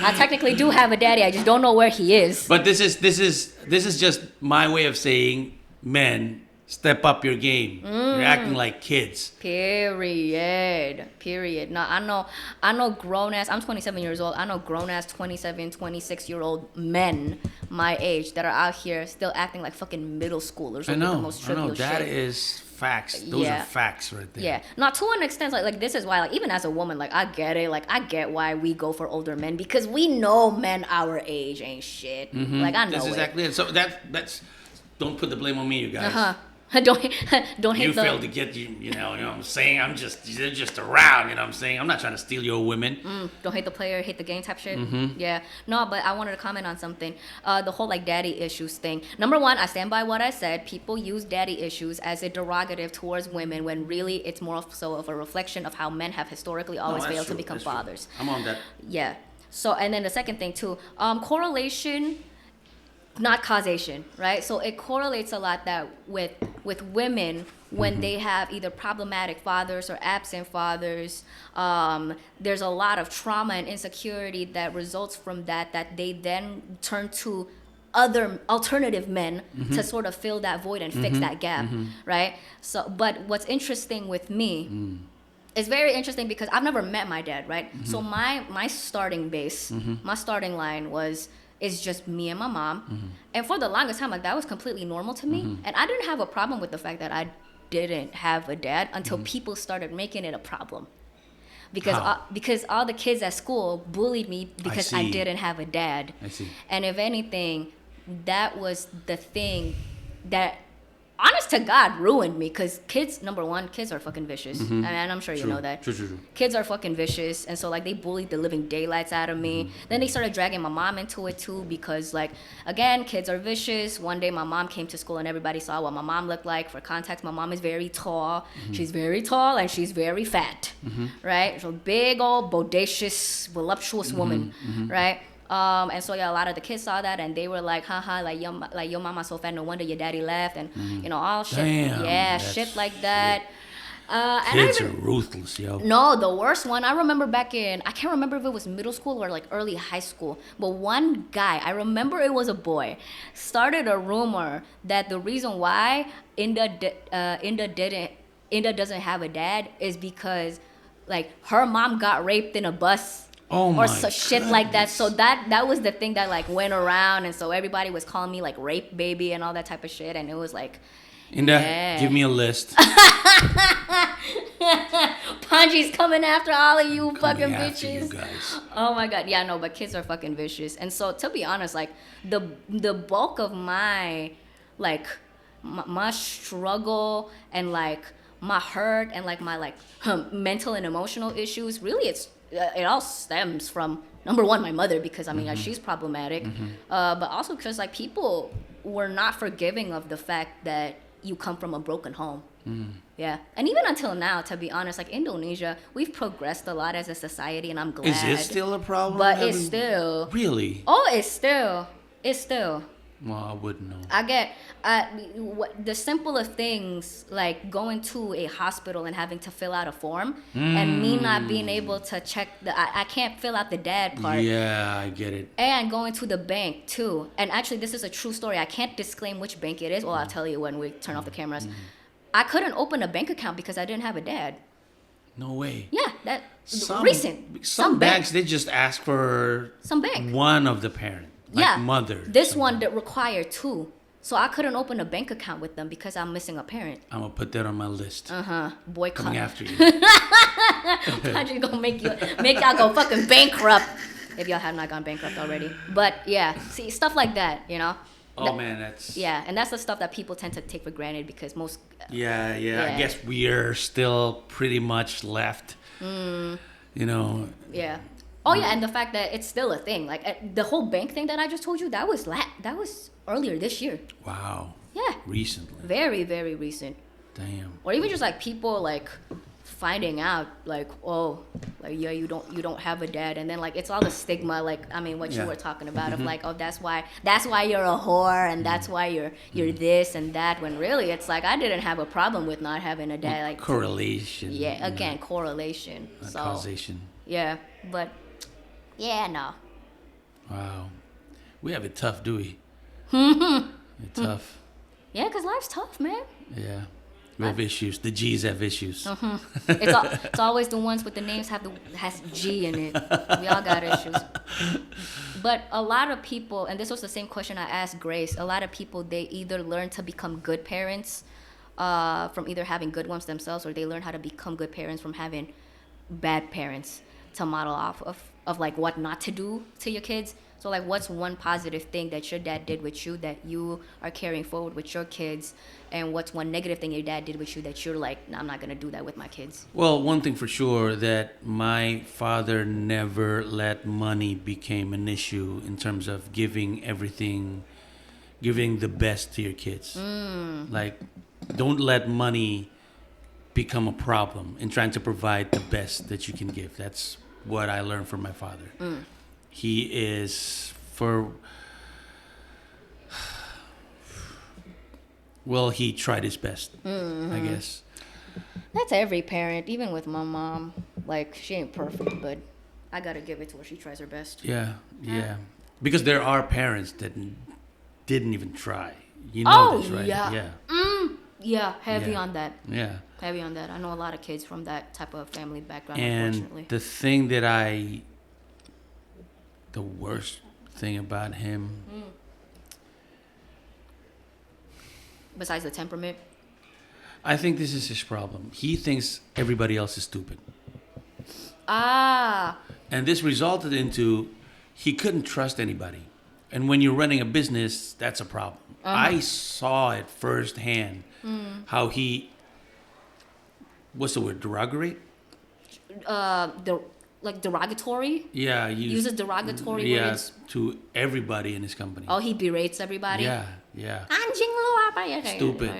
I technically do have a daddy. I just don't know where he is. But this is just my way of saying, men, step up your game. You're acting like kids. Period. No, I know grown ass. I'm 27 years old. I know grown ass 27, 26-year-old men my age that are out here still acting like fucking middle schoolers. I know. The most trivial That shit. is facts. Those are facts right there. Yeah. Not to an extent, like this is why, like, even as a woman, like, I get it. Like, I get why we go for older men, because we know men our age ain't shit. Like, I know That's exactly it. So that's don't put the blame on me, you guys. don't hate You the... failed to get you know what I'm saying? They're just around, you know what I'm saying? I'm not trying to steal your women. Don't hate the player, hate the game type shit. Yeah. No, but I wanted to comment on something. The whole, like, daddy issues thing. Number one, I stand by what I said. People use daddy issues as a derogative towards women when really it's more so of a reflection of how men have historically always that's failed to true. become That's true. fathers. I'm on that. Yeah. So, and then the second thing too, correlation, not causation, right? So it correlates a lot that with women when they have either problematic fathers or absent fathers, there's a lot of trauma and insecurity that results from that they then turn to other alternative men to sort of fill that void and fix that gap, right? So, but what's interesting with me it's very interesting because I've never met my dad, right? So my starting base, my starting line is just me and my mom. And for the longest time, like, that was completely normal to me. And I didn't have a problem with the fact that I didn't have a dad until people started making it a problem. Because all the kids at school bullied me because I didn't have a dad. I see. And if anything, that was the thing that, honest to God, ruined me. Because kids, number one, kids are fucking vicious. And I'm sure you know that. True. Kids are fucking vicious. And so, like, they bullied the living daylights out of me. Then they started dragging my mom into it too because, like, again, kids are vicious. One day my mom came to school and everybody saw what my mom looked like. For context, my mom is very tall. She's very tall and she's very fat, right? So big old bodacious, voluptuous woman, right? And so, yeah, a lot of the kids saw that and they were like, haha, like your mama's so fat, no wonder your daddy left, and you know, all shit. Damn, yeah, shit like that. Kids are ruthless, yo. No, the worst one, I remember back in, I can't remember if it was middle school or like early high school, but one guy, I remember it was a boy, started a rumor that the reason why Indah doesn't have a dad is because, like, her mom got raped in a bus. Or shit like that. So that was the thing that, like, went around, and so everybody was calling me, like, rape baby and all that type of shit, and it was like, Indah, give me a list. Pandji's coming after all of you fucking After bitches. you guys. Oh my God, yeah, no, but kids are fucking vicious, and so to be honest, like, the bulk of my, like, my struggle and, like, my hurt and, like, my, like, mental and emotional issues, really it all stems from, number one, my mother, because I mean, she's problematic, but also because, like, people were not forgiving of the fact that you come from a broken home. Yeah, and even until now, to be honest, like, Indonesia, we've progressed a lot as a society, and I'm glad. Is it still a problem? But it's still. Really? Oh, it's still. Well, I wouldn't know. I get the simplest things, like going to a hospital and having to fill out a form, and me not being able to check I can't fill out the dad part. Yeah, I get it. And going to the bank too. And actually, this is a true story. I can't disclaim which bank it is. Well, I'll tell you when we turn off the cameras. I couldn't open a bank account because I didn't have a dad. No way. Yeah, Some banks, they just ask for some bank. one of the parent. Like mother. This one that required two. So I couldn't open a bank account with them because I'm missing a parent. I'm going to put that on my list. Boycott. Coming after you. I'm just going to make y'all go fucking bankrupt if y'all have not gone bankrupt already. But yeah, see, stuff like that, you know? Oh man, that's Yeah, and that's the stuff that people tend to take for granted because most. yeah. Yeah. I guess we are still pretty much left. You know. Yeah. Oh yeah, and the fact that it's still a thing, like the whole bank thing that I just told you, that was earlier this year. Wow. Yeah. Recently. Very, very recent. Damn. Or even just like people like finding out like, oh, like yeah, you don't have a dad, and then like it's all the stigma, like I mean what you Yeah. were talking about of like, oh, that's why you're a whore, and that's why you're this and that, when really it's like I didn't have a problem with not having a dad, like Correlation. yeah, again, correlation. Not So causation. yeah, but yeah, no. Wow. We have it tough, do we? It's tough. Yeah, cause life's tough, man. Yeah. We have issues. The G's have issues. It's always the ones with the names has G in it. We all got issues. But a lot of people, and this was the same question I asked Grace, a lot of people, they either learn to become good parents from either having good ones themselves, or they learn how to become good parents from having bad parents to model off of like what not to do to your kids. So like what's one positive thing that your dad did with you that you are carrying forward with your kids, and what's one negative thing your dad did with you that you're like, nah, I'm not gonna do that with my kids? Well, one thing for sure, that my father never let money become an issue in terms of giving the best to your kids. Like, don't let money become a problem in trying to provide the best that you can give. That's what I learned from my father. He is well, he tried his best, I guess. That's every parent, even with my mom. Like, she ain't perfect, but I gotta give it to her. She tries her best. Yeah. Because there are parents that didn't even try. You know this, right? Yeah. Yeah, heavy Yeah. on that. Yeah. Heavy on that. I know a lot of kids from that type of family background, And unfortunately. the thing the worst thing about him, Besides the temperament. I think this is his problem. He thinks everybody else is stupid. Ah. And this resulted into he couldn't trust anybody. And when you're running a business, that's a problem. I saw it firsthand how he, what's the word, derogatory? Derogatory? Yeah, Uses derogatory words. to everybody in his company. Oh, he berates everybody? Yeah. Anjing lu apa ya?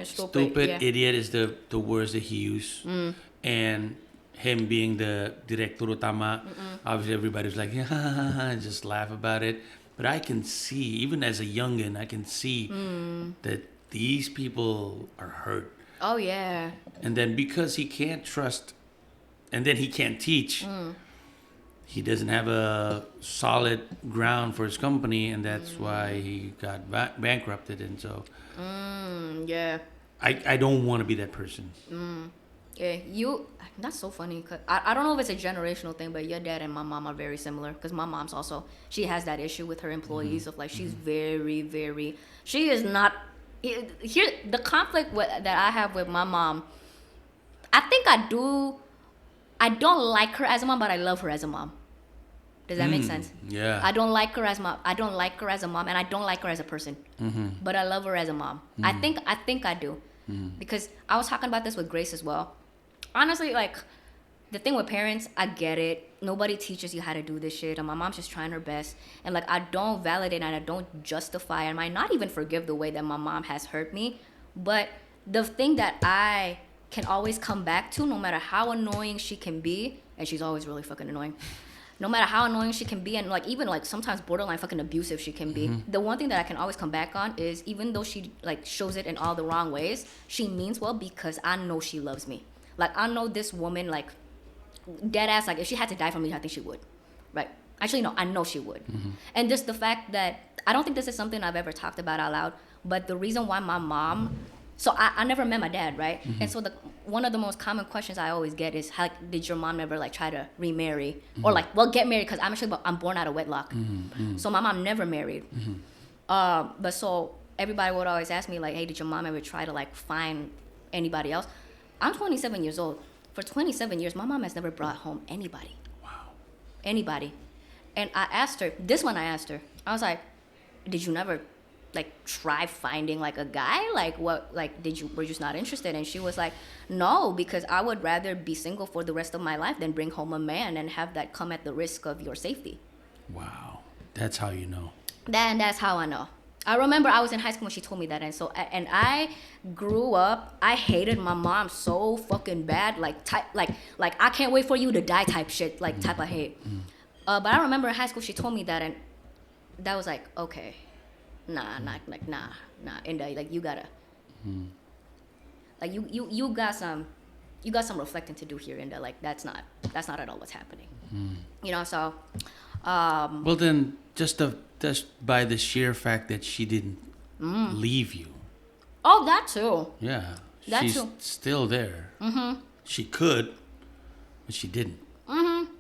Stupid, yeah. idiot is the words that he used. And him being the director utama, obviously everybody's like, just laugh about it. But I can see, even as a youngin, I can see that these people are hurt. Oh, yeah. And then because he can't trust, and then he can't teach, he doesn't have a solid ground for his company, and that's why he got bankrupted. And so, Yeah. I don't want to be that person. Yeah, that's so funny. Cause I don't know if it's a generational thing, but your dad and my mom are very similar. Because my mom's also, she has that issue with her employees of like, she's very, very, she is not, here, the conflict that I have with my mom, I think I don't like her as a mom, but I love her as a mom. Does that make sense? Yeah. I don't like her as a mom, and I don't like her as a person. But I love her as a mom. I think I do. Because I was talking about this with Grace as well. Honestly, like, the thing with parents, I get it. Nobody teaches you how to do this shit, and my mom's just trying her best. And like, I don't validate and I don't justify, and I might not even forgive the way that my mom has hurt me. But the thing that I can always come back to, no matter how annoying she can be, and she's always really fucking annoying. No matter how annoying she can be, and like even like sometimes borderline fucking abusive she can be, the one thing that I can always come back on is, even though she like shows it in all the wrong ways, she means well, because I know she loves me. Like, I know this woman, like, dead ass, like, if she had to die for me, I think she would. Right? Actually, no, I know she would. And just the fact that, I don't think this is something I've ever talked about out loud, but the reason why my mom, so I never met my dad, right? And so one of the most common questions I always get is, how did your mom ever like try to remarry? Or like, well, get married, because I'm born out of wedlock. So my mom never married. But so everybody would always ask me like, hey, did your mom ever try to like find anybody else? I'm 27 years old. For 27 years, my mom has never brought home anybody. Wow. Anybody. And I asked her, I was like, did you never like try finding like a guy? Like what, like were you just not interested? And she was like, no, because I would rather be single for the rest of my life than bring home a man and have that come at the risk of your safety. Wow. That's how you know. That's how I know. I remember I was in high school when she told me that, and I grew up. I hated my mom so fucking bad, like I can't wait for you to die type shit, like type of hate. But I remember in high school she told me that, and that was like, okay, nah, Indah, like you gotta, like you got some reflecting to do here, Indah. Like that's not at all what's happening. You know, so. Well, then just by the sheer fact that she didn't leave you. Oh, that too. Yeah, That she's too. still there. She could, but she didn't.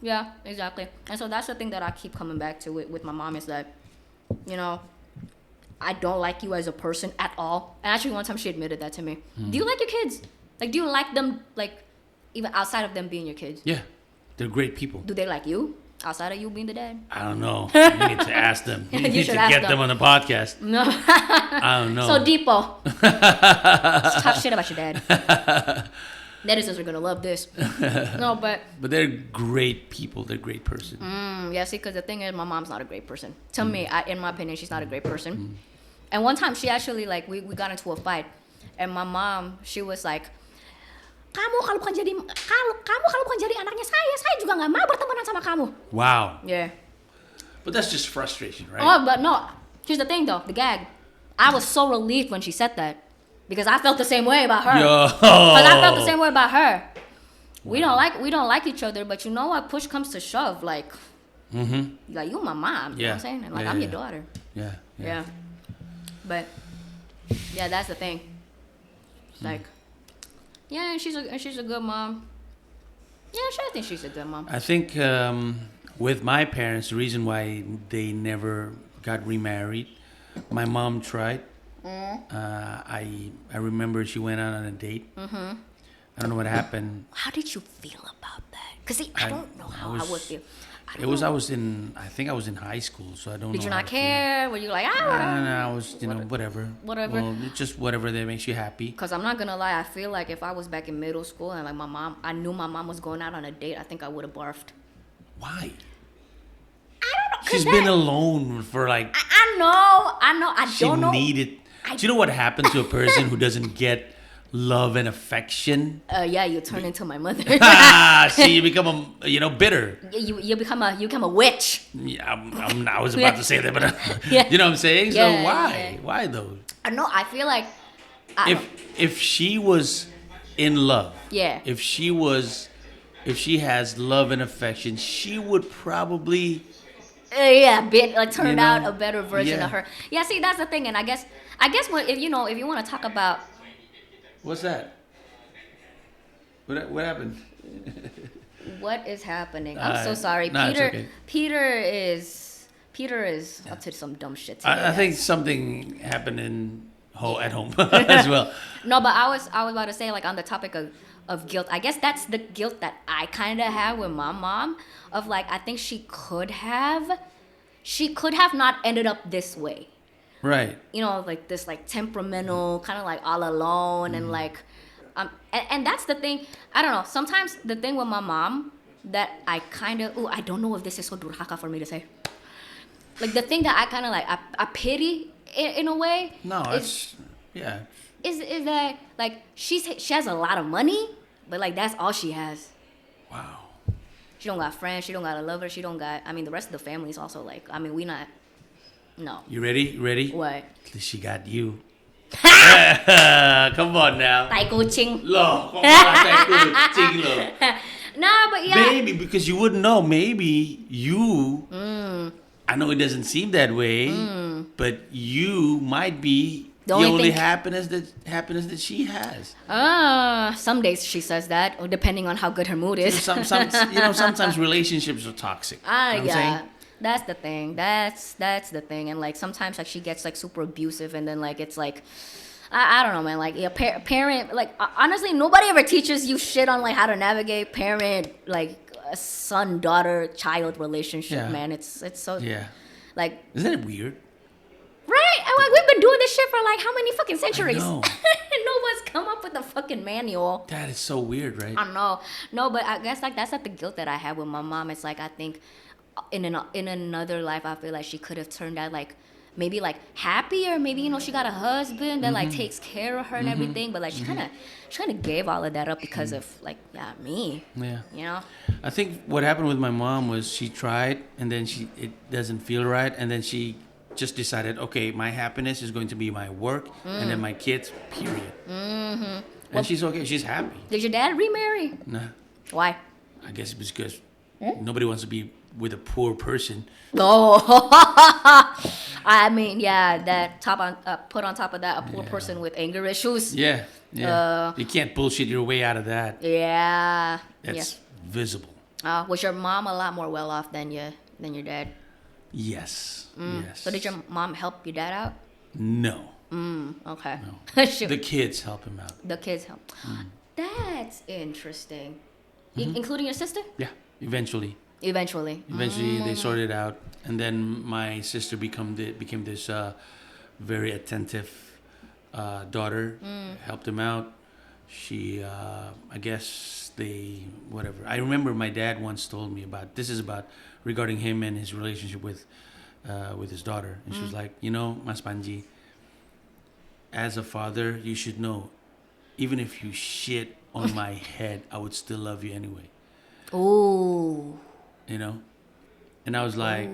Yeah, exactly. And so that's the thing that I keep coming back to with my mom is that, you know, I don't like you as a person at all. And actually, one time she admitted that to me. Do you like your kids? Like, do you like them, like, even outside of them being your kids? Yeah, they're great people. Do they like you outside of you being the dad? I don't know. You need to ask them. You need to get them on the podcast. No. I don't know. So, Deepo, let's talk shit about your dad. Netizens are going to love this. No, but they're great people. They're a great person. yeah, see, because the thing is, my mom's not a great person. To me, in my opinion, she's not a great person. And one time, she actually, like, we got into a fight. And my mom, she was like, kamu kalau bukan jadi anaknya saya juga nggak mau berteman sama kamu. Wow. Yeah. But that's just frustration, right? Oh, but no. Here's the thing, though. The gag. I was so relieved when she said that. Because I felt the same way about her. Because I felt the same way about her. Wow. We don't like each other, but you know what? Push comes to shove, like, like you my mom. You know what I'm saying? And like I'm your daughter. Yeah. But yeah, that's the thing. Like, yeah, she's a good mom. Yeah, sure, I think she's a good mom. I think with my parents, the reason why they never got remarried, my mom tried. I remember she went out on a date. I don't know what happened. How did you feel about that? Because I don't know how I would feel. I think I was in high school, so I don't know. Did you not care? Were you like, I was, whatever. Whatever. Well, just whatever that makes you happy. Because I'm not going to lie, I feel like if I was back in middle school and like I knew my mom was going out on a date, I think I would have barfed. Why? I don't know. She's been alone for like... I know. I don't know. She needed... Do you know what happens to a person who doesn't get love and affection? Yeah, you turn into my mother. See, you become bitter. You become a witch. Yeah, I was about to say that, but you know what I'm saying. So why though? I know. I feel like if she was in love, if she has love and affection, she would probably turn out a better version of her. Yeah, see, that's the thing, and I guess if you want to talk about. What's that? What happened? What is happening? I'm so sorry. No, Peter is up to some dumb shit today. I think something happened at home as well. No, but I was about to say, like, on the topic of guilt, I guess that's the guilt that I kind of have with my mom of, like, I think she could have not ended up this way. Right. Like this, like, temperamental, kind of like all alone, and like, and that's the thing. I don't know. Sometimes the thing with my mom that I kind of, I don't know if this is so durhaka for me to say. Like the thing that I kind of like, I pity in a way. No, it's Is that like she has a lot of money, but like that's all she has. Wow. She don't got friends. She don't got a lover. She don't got. I mean, the rest of the family is also like. I mean, we not. No. You ready? What? She got you. Come on now. Tai kucing. Loh, come on, tai kucing loh. Nah, but yeah. Maybe because you wouldn't know. Maybe you. I know it doesn't seem that way, but you might be the only happiness that she has. Some days she says that, or depending on how good her mood is. Sometimes relationships are toxic. Yeah. That's the thing. That's the thing. And like sometimes like she gets like super abusive, and then like it's like I don't know, man. Like parent, like honestly, nobody ever teaches you shit on like how to navigate parent, like a son, daughter, child relationship, man. It's so like, isn't it weird? Right? And like we've been this shit for like how many fucking centuries? know. No one's come up with a fucking manual. That is so weird, right? I know. No, but I guess like that's like the guilt that I have with my mom. It's like I think in another life I feel like she could have turned out like maybe like happy, or maybe she got a husband that like takes care of her and everything, but like she kind of gave all of that up because of like me. Yeah. I think what happened with my mom was she tried, and then it doesn't feel right, and then she just decided, okay, my happiness is going to be my work, and then my kids, period. And she's okay. She's happy. Did your dad remarry? Nah. Why? I guess it was because nobody wants to be with a poor person. Oh, I mean, yeah, that put on top of that a poor person with anger issues. Yeah. You can't bullshit your way out of that. Yeah. That's visible. Was your mom a lot more well off than your dad? Yes. Yes. So did your mom help your dad out? No. Okay. No. The kids help him out. The kids help. That's interesting. Including your sister? Yeah. Eventually, they sorted it out, and then my sister became this very attentive daughter. Helped him out. She, I guess whatever. I remember my dad once told me about regarding him and his relationship with his daughter, and she was like, Mas Pandji, as a father, you should know, even if you shit on my head, I would still love you anyway. Ooh. And I was like,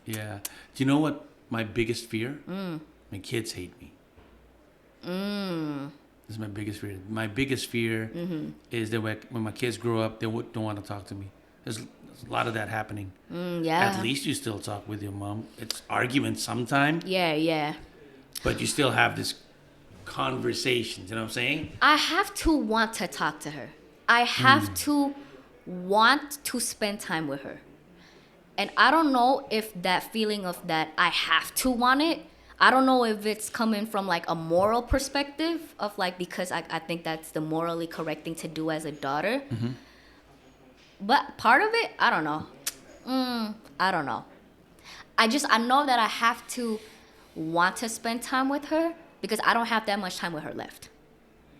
yeah. Do you know what my biggest fear? My kids hate me. This is my biggest fear. My biggest fear is that when my kids grow up, they don't want to talk to me. There's a lot of that happening. Yeah. At least you still talk with your mom. It's arguments sometimes. Yeah. But you still have this conversations. You know what I'm saying? I have to want to talk to her. I have to want to spend time with her. And I don't know if that feeling of that I have to want it, I don't know if it's coming from like a moral perspective of like, because I think that's the morally correct thing to do as a daughter. But part of it, I don't know. I don't know. I know that I have to want to spend time with her because I don't have that much time with her left.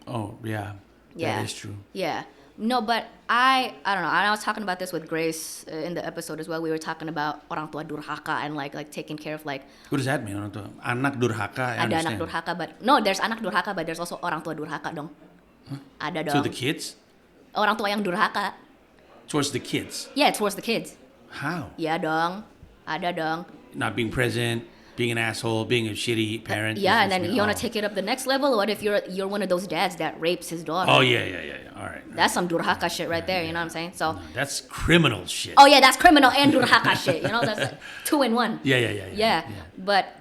Oh, yeah. Yeah. That is true. Yeah. No, but I don't know. I was talking about this with Grace in the episode as well. We were talking about orang tua durhaka and like taking care of like. What does that mean? Orang tua? Anak durhaka. I ada understand. anak durhaka, but no, there's anak durhaka, but there's also orang tua durhaka dong. Huh? Ada dong. So the kids? Orang tua yang durhaka. Towards the kids? Yeah, towards the kids. How? Yeah, dong. Ada dong. Not being present, being an asshole, being a shitty parent. Yeah, and then you want to take it up the next level. What if you're one of those dads that rapes his daughter? Oh yeah. All right. That's some durhaka shit right there. You know what I'm saying? So. No, that's criminal shit. Oh yeah, that's criminal and durhaka shit. That's like 2 in 1. Yeah. But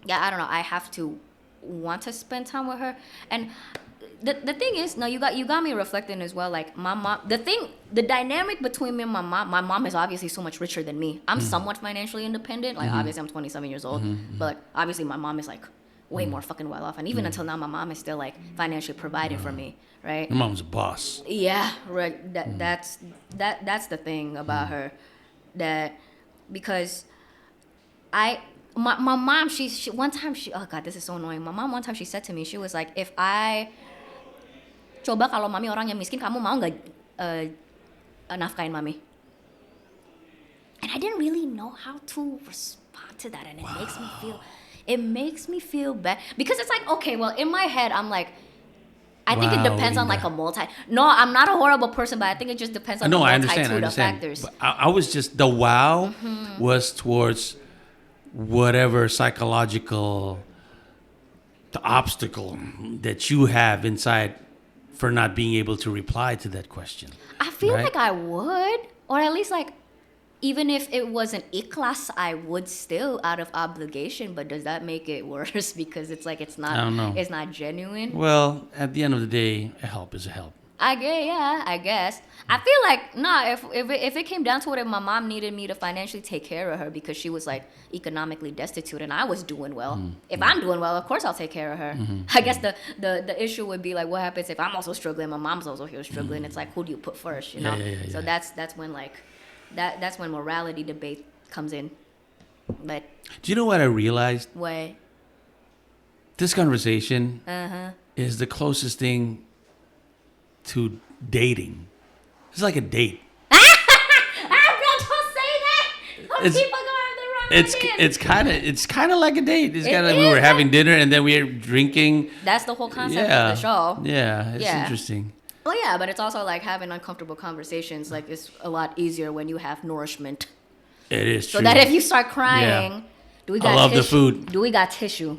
yeah, I don't know. I have to want to spend time with her, and the thing is, no, you got me reflecting as well. Like my mom, the dynamic between me and my mom is obviously so much richer than me. I'm somewhat financially independent. Like obviously I'm 27 years old, but obviously my mom is like way more fucking well off, and even until now, my mom is still like financially providing for me, right? Your mom's a boss. Yeah, right. That's the thing about her, that because my mom, she one time oh god, this is so annoying. My mom one time she said to me, she was like, if I coba kalau mami orang yang miskin, kamu mau nggak nafkahin mami? And I didn't really know how to respond to that, and it makes me feel bad because it's like, okay, well, in my head I'm like, I think it depends on like a no, I'm not a horrible person, but I think it just depends on the multitude of factors. But I was just, the was towards whatever psychological the obstacle that you have inside for not being able to reply to that question. I feel like I would, or at least like, even if it wasn't ikhlas, I would still out of obligation. But does that make it worse because it's like it's not? I don't know. It's not genuine. Well, at the end of the day, a help is a help. I guess. I feel like if it came down to it, if my mom needed me to financially take care of her because she was like economically destitute and I was doing well, if I'm doing well, of course I'll take care of her. I guess the issue would be like, what happens if I'm also struggling, my mom's also here struggling? It's like, who do you put first, you know? Yeah. So that's when like that's when morality debate comes in. But Do you know what I realized? what? This conversation Uh-huh. is the closest thing to dating. It's like a date. Don't say that. Some It's- people gonna have the wrong idea. It's kind of like a date. It's It kind of we is were like- having dinner and then we were drinking. That's the whole concept Yeah, of the show. yeah, it's Yeah. interesting. Well, yeah, but it's also like having uncomfortable conversations. Like it's a lot easier when you have nourishment. It is So true. that if you start crying, do we I got love the tissue? food. Do we got tissue?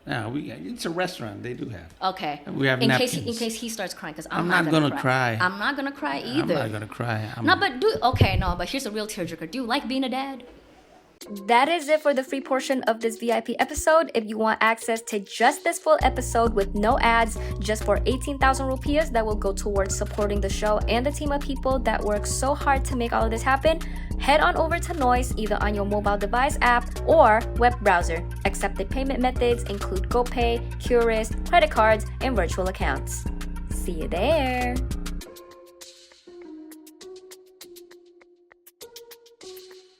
No, it's a restaurant. They do have. Okay. We have in napkins. case he starts crying, because I'm not not gonna gonna cry. I'm not gonna cry either. I'm not gonna cry. No, but but here's a real tearjerker. Do you like being a dad? That is it for the free portion of this VIP episode. If you want access to just this full episode with no ads, just for 18,000 rupiahs that will go towards supporting the show and the team of people that work so hard to make all of this happen, head on over to NOICE either on your mobile device app or web browser. Accepted payment methods include GoPay, Curist, credit cards, and virtual accounts. See you there.